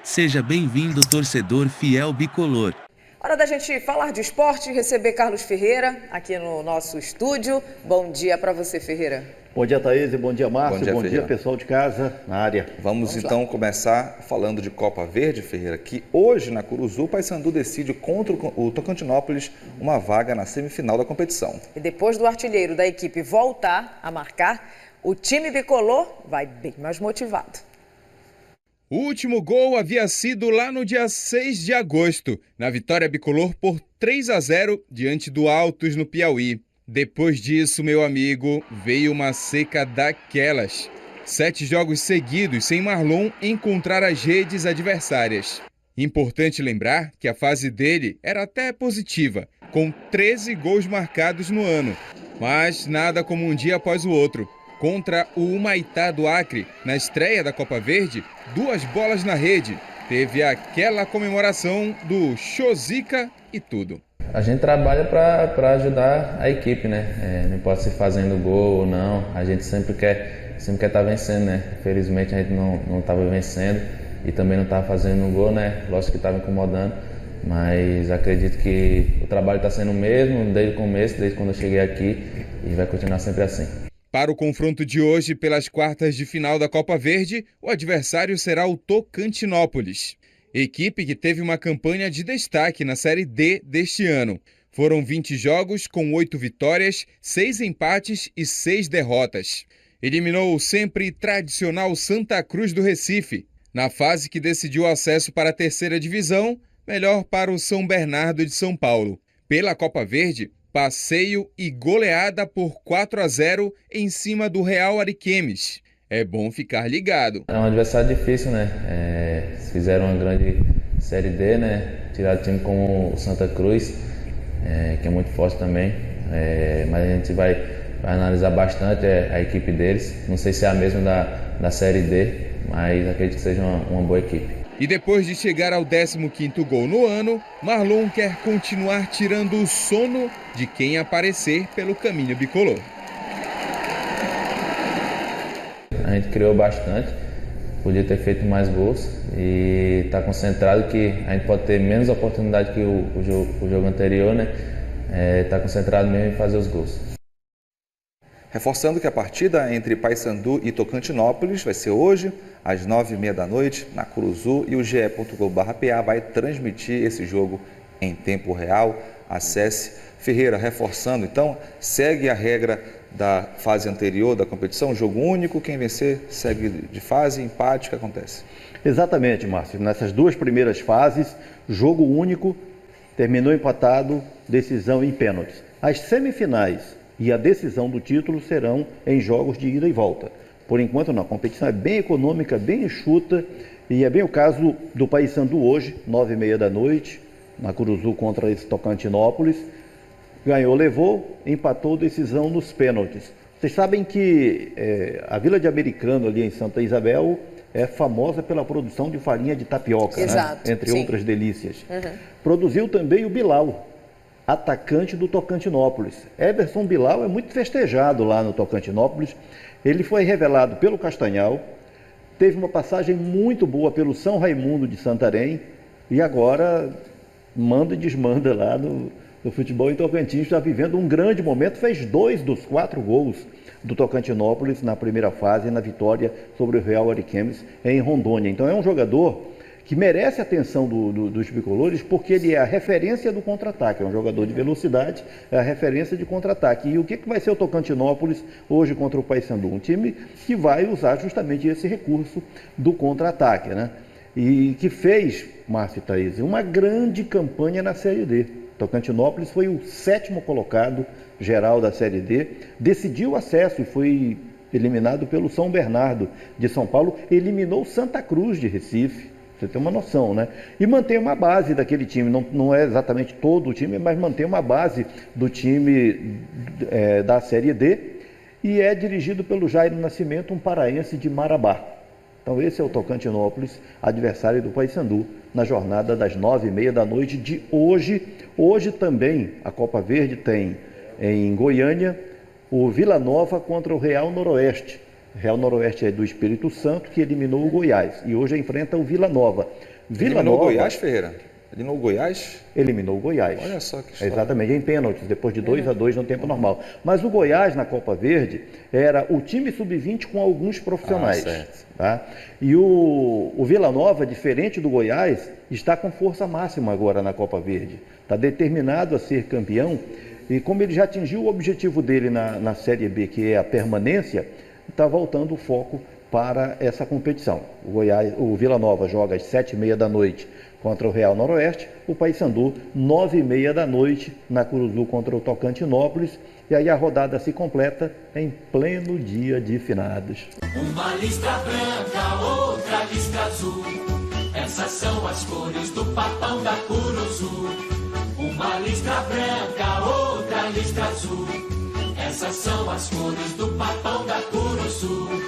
Seja bem-vindo, torcedor fiel bicolor. Hora da gente falar de esporte e receber Carlos Ferreira aqui no nosso estúdio. Bom dia para você, Ferreira. Bom dia, Thaís, bom dia, Márcio, bom dia, pessoal de casa na área. Vamos então começar falando de Copa Verde, Ferreira, que hoje na Curuzu, o Paysandu decide contra o Tocantinópolis uma vaga na semifinal da competição. E depois do artilheiro da equipe voltar a marcar, o time bicolor vai bem mais motivado. O último gol havia sido lá no dia 6 de agosto, na vitória bicolor por 3-0 diante do Altos no Piauí. Depois disso, meu amigo, veio uma seca daquelas. 7 jogos seguidos sem Marlon encontrar as redes adversárias. Importante lembrar que a fase dele era até positiva, com 13 gols marcados no ano. Mas nada como um dia após o outro. Contra o Humaitá do Acre, na estreia da Copa Verde, 2 bolas na rede. Teve aquela comemoração do Chozica e tudo. A gente trabalha para ajudar a equipe, né? Não importa se fazendo gol ou não, a gente sempre quer estar vencendo, né? Felizmente a gente não estava vencendo e também não estava fazendo gol, né? Lógico que estava incomodando, mas acredito que o trabalho está sendo o mesmo desde o começo, desde quando eu cheguei aqui, e vai continuar sempre assim. Para o confronto de hoje, pelas quartas de final da Copa Verde, o adversário será o Tocantinópolis. Equipe que teve uma campanha de destaque na Série D deste ano. Foram 20 jogos com 8 vitórias, 6 empates e 6 derrotas. Eliminou o sempre tradicional Santa Cruz do Recife, na fase que decidiu o acesso para a terceira divisão, melhor para o São Bernardo de São Paulo. Pela Copa Verde, passeio e goleada por 4-0 em cima do Real Ariquemes. É bom ficar ligado. É um adversário difícil, né? Fizeram uma grande Série D, né? Tiraram time como o Santa Cruz, que é muito forte também. Mas a gente vai analisar bastante a equipe deles. Não sei se é a mesma da Série D, mas acredito que seja uma boa equipe. E depois de chegar ao 15º gol no ano, Marlon quer continuar tirando o sono de quem aparecer pelo caminho bicolor. A gente criou bastante, podia ter feito mais gols e está concentrado que a gente pode ter menos oportunidade que o jogo anterior, né? Está concentrado mesmo em fazer os gols. Reforçando que a partida entre Paysandu e Tocantinópolis vai ser hoje, às 9h30 da noite, na Curuzu, e o ge.globo.br/PA vai transmitir esse jogo em tempo real. Acesse. Ferreira, reforçando então, segue a regra da fase anterior da competição, jogo único, quem vencer segue de fase, empate, o que acontece? Exatamente, Márcio. Nessas 2 primeiras fases, jogo único, terminou empatado, decisão em pênaltis. As semifinais e a decisão do título serão em jogos de ida e volta. Por enquanto não, a competição é bem econômica, bem enxuta, e é bem o caso do Paysandu hoje, 9h30 da noite, na Curuzu contra esse Tocantinópolis. Ganhou, levou, empatou, decisão nos pênaltis. Vocês sabem que a Vila de Americano, ali em Santa Isabel, é famosa pela produção de farinha de tapioca, Exato, né? Entre sim. outras delícias. Uhum. Produziu também o Bilal, atacante do Tocantinópolis. Everson Bilal é muito festejado lá no Tocantinópolis. Ele foi revelado pelo Castanhal, teve uma passagem muito boa pelo São Raimundo de Santarém e agora manda e desmanda lá no futebol em Tocantins. Está vivendo um grande momento, fez 2 dos 4 gols do Tocantinópolis na primeira fase, na vitória sobre o Real Ariquemes em Rondônia. Então é um jogador que merece a atenção dos bicolores, porque ele é a referência do contra-ataque, é um jogador de velocidade, é a referência de contra-ataque. E o que vai ser o Tocantinópolis hoje contra o Paysandu? Um time que vai usar justamente esse recurso do contra-ataque, né? E que fez, Márcio e Thaís, uma grande campanha na Série D. Tocantinópolis foi o 7º colocado geral da Série D, decidiu o acesso e foi eliminado pelo São Bernardo de São Paulo, eliminou Santa Cruz de Recife. Você tem uma noção, né? E mantém uma base daquele time, não é exatamente todo o time, mas mantém uma base do time da Série D e é dirigido pelo Jairo Nascimento, um paraense de Marabá. Então esse é o Tocantinópolis, adversário do Paysandu, na jornada das 9h30 da noite de hoje. Hoje também a Copa Verde tem em Goiânia o Vila Nova contra o Real Noroeste. Real Noroeste é do Espírito Santo, que eliminou o Goiás, e hoje enfrenta o Vila Nova. Vila Eliminou o Nova Goiás, Ferreira? Eliminou o Goiás? eliminou o Goiás. Olha só que história. Exatamente, em pênaltis, depois de 2-2 no tempo normal. Mas o Goiás, na Copa Verde, era o time sub-20 com alguns profissionais. certo. Tá? E o Vila Nova, diferente do Goiás, está com força máxima agora na Copa Verde. Está determinado a ser campeão. E como ele já atingiu o objetivo dele na Série B, que é a permanência, está voltando o foco para essa competição. O Vila Nova joga às 7h30 da noite contra o Real Noroeste, o Paysandu 9h30 da noite na Curuzu contra o Tocantinópolis, e aí a rodada se completa em pleno dia de finados. Uma listra branca, outra listra azul, essas são as cores do papão da Curuzu. Uma listra branca, outra listra azul, essas são as cores do papão da Curuzu.